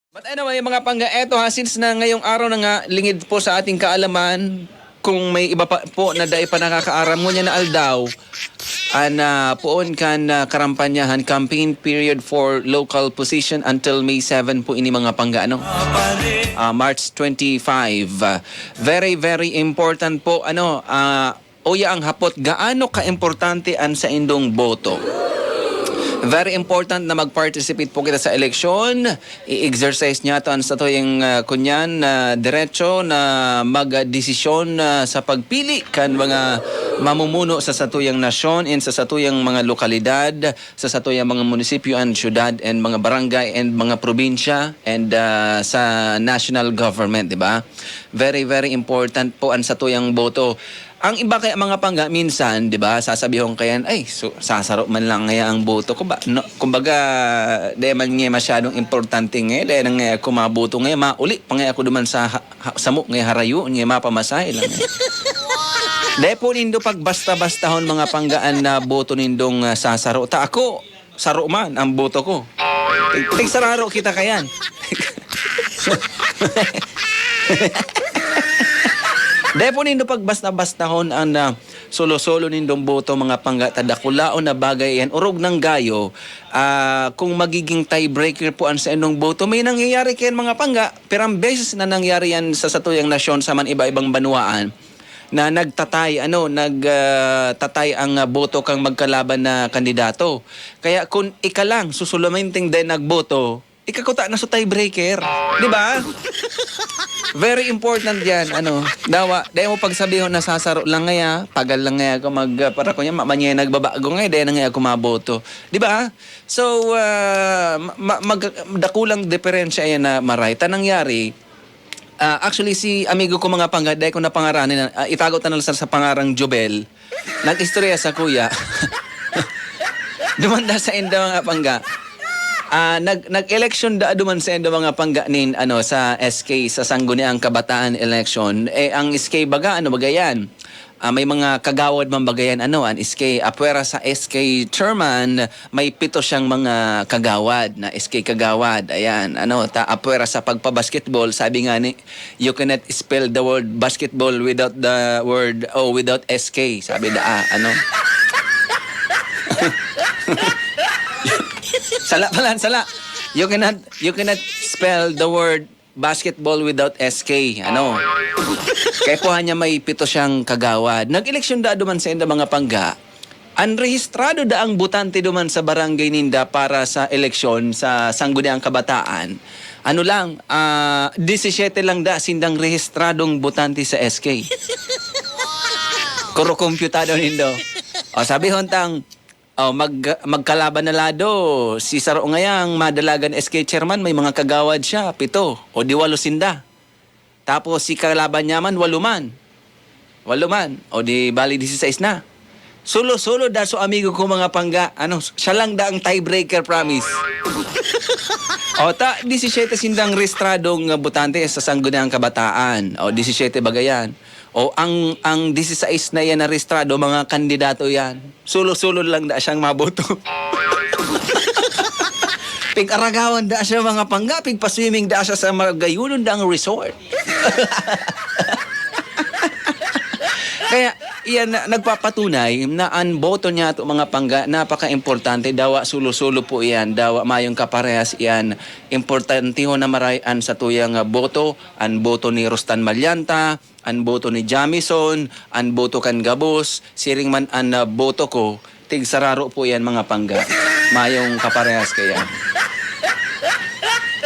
But anyway, mga pangga, eto ha, since na ngayong araw na nga, lingid po sa ating kaalaman, kung may iba pa po na dai pa nakakaaram mo niya na aldaw, ana poon kan karampanyahan campaign period for local position until May 7 po ini mga pangga, ano? March 25. Very, very important po, ano, oya ang hapot, gaano ka-importante ang sa indong boto? Very important na mag-participate po kita sa eleksyon. I-exercise niya to sa to yung kunyan na diretso na mag-desisyon sa pagpili kan mga mamumuno sa satuyang nasyon and sa satuyang mga lokalidad, sa satuyang mga munisipyo and syudad and mga barangay and mga probinsya and sa national government, di ba? Very, very important po ang satuyang boto. Ang iba kaya mga pangga, minsan, di ba, sasabihon kayan, ay, sasaro man lang ngaya ang boto ko ba? No, kumbaga, di man nga masyadong importante nga, di nang nga kumaboto nga, mauli, pangaya ako duman sa samuk nga harayo, nga mapamasay lang. Di po nindo pag basta-bastahon mga panggaan na boto nindong sasaro. Ta ako, saro man ang boto ko. Tigsararo kita kayan. Depo nindo pag basta-bastahon ang solo-solo nindong boto mga pangga tadakulaon na bagay yan urog ng gayo kung magiging tiebreaker po ang sa inyong boto may nangyayari kayan mga pangga perang beses na nangyari yan sa satuyang nasyon sa man iba-ibang banwaan na nagtatay nagtatay ang boto kang magkalaban na kandidato kaya kung ikalang susuluminting din nagboto ikakuta na sa tiebreaker di ba? Very important yan, ano, dahil mo pagsabihin na sasaro lang ngaya, pagal lang ngaya ako para ko niya, mamanya nagbabago ngaya, dahil na ngaya ako maboto. Di ba? So, dakulang diferensya yan na maray. Tanangyari, actually, si amigo ko mga pangga, dahil ko napangaranin, itago tanal sa pangarang Jobel, nag-istorya sa kuya, dumanda sa enda mga pangga, nag-election da duman sa endo mga pangganin sa SK sa Sangguniang Kabataan election ang SK baga bagayan may mga kagawad man bagayan ang SK apwera sa SK chairman may 7 siyang mga kagawad na SK kagawad ayan ta apwera sa pagpabasketball sabi nga ni you cannot spell the word basketball without the word without SK sabi Sala. You cannot spell the word basketball without SK. Kaya po niya may 7 siyang kagawad. Nag-eleksyon da duman sa enda mga pangga. Unrehistrado da ang butante duman sa barangay ninda para sa eleksyon sa Sangguniang Kabataan. 17 lang da sindang rehistradong butante sa SK. Kuro kompyutado nindo. Sabi hontang magkalaban na lado. Si Saro ngayang madalagan SK chairman, may mga kagawad siya, 7 o di 8 sinda. Tapos si kalaban niya man, 8 man. O di bali 16 na. Solo-solo da so amigo ko mga pangga. Siya lang da ang tiebreaker promise. 17 sindang rehistradong butante sa Sangguniang Kabataan. 17 bagayan. Ang 16 na yan na rehistrado, mga kandidato yan. Sulo-sulo lang da siyang maboto. Pig-aragawan da siya mga pangga, pig-paswimming da siya sa magayunon da ang resort. Kaya, iyan nagpapatunay na ang boto niya ito mga pangga, napaka-importante. Dawa sulo-sulo po iyan, dawa mayong kaparehas iyan. Importante ho na marayan sa tuyang boto, ang boto ni Rostan Malyanta, ang boto ni Jamison, ang boto kan Gabos, siring man ang boto ko, tigsararo po yan mga pangga. Mayong kaparehas kaya.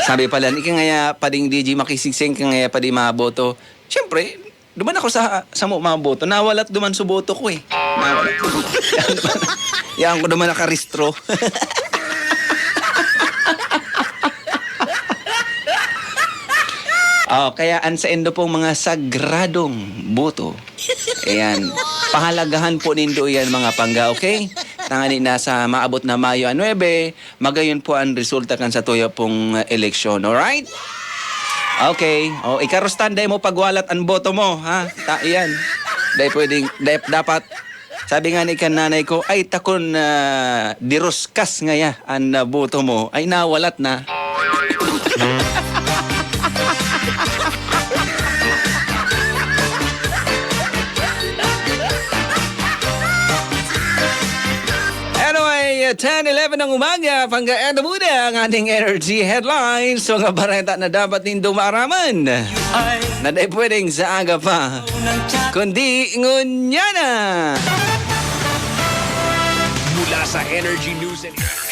Sabi pala, ikangaya pading DJ makisigsing, ikangaya padi maboto. Siyempre, duman ako sa mga boto. Nawalat duman sa boto ko eh. Nawalat. Yan ko duman nakaristro. Kaya sa endo pong mga sagradong boto. Ayan. Pahalagahan po nindo yan mga pangga, okay? Tangani na sa maabot na Mayo 9, magayon po ang resulta kan sa tuyo pong eleksyon. Alright? Okay. Ikarostan, day mo pagwalat ang boto mo, ha? Iyan. Dapat, sabi nga ni kananay ko, ay takon diroskas ngaya ang boto mo, ay nawalat na. Anyway, 10:11 ng umaga, pangga-eto muna ang ating energy headlines. Mga bareta na dapat nindo maaraman. Na di pwedeng sa aga pa, kundi ngunyana. Mula sa Energy News and